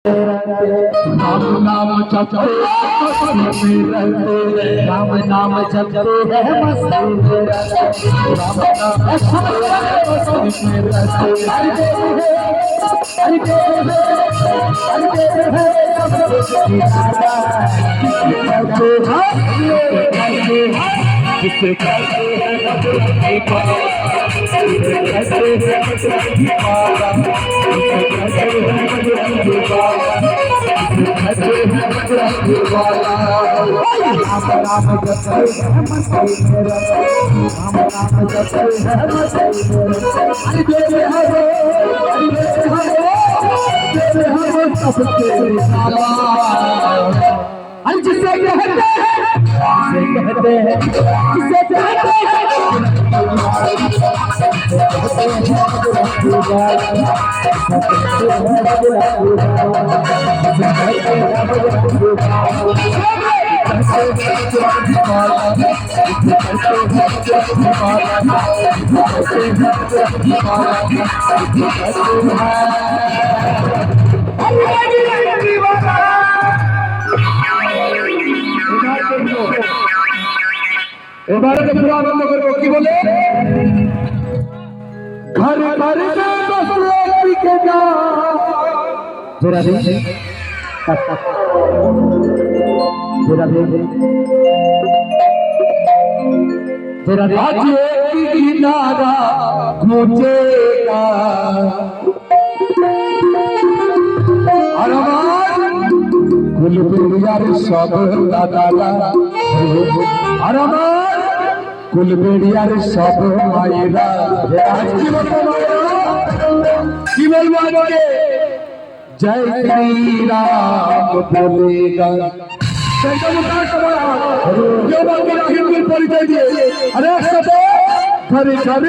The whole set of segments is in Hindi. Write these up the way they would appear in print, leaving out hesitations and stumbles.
राम नाम जपते रहते, राम नाम जपते हैं मस्ती में रहते, राम नाम मस्ती में रहते। जिसे कहते हैं जिसे कहते हैं जिसे कहते हैं এবারে তো পুরো আনন্দ করবো কি বলে घर घर में बसती के जा जरा दे जरा दे जरा राज्य की किनारा घूमेगा और कुल बेड़ियार सब दादा और कुल बेड़ियार सब मायरा की बोलबो आजके जय श्री राम बोलेगा जो बाकी राहिल परिचय दिए अरे सब घर घर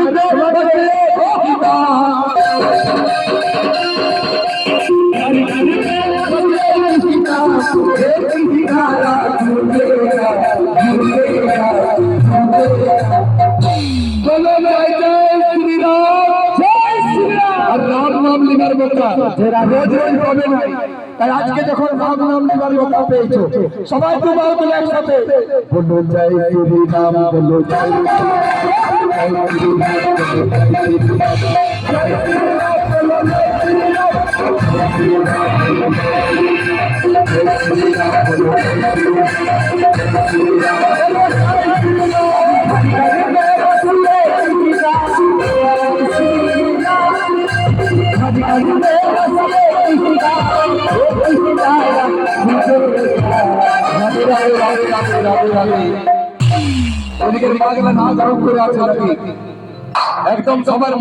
আজকে যখন রাম নাম নেবার মৌকা পেয়েছো সবাই তো বলো একসাথে বলো জয় শ্রী রাম বলো জয় একদম সবার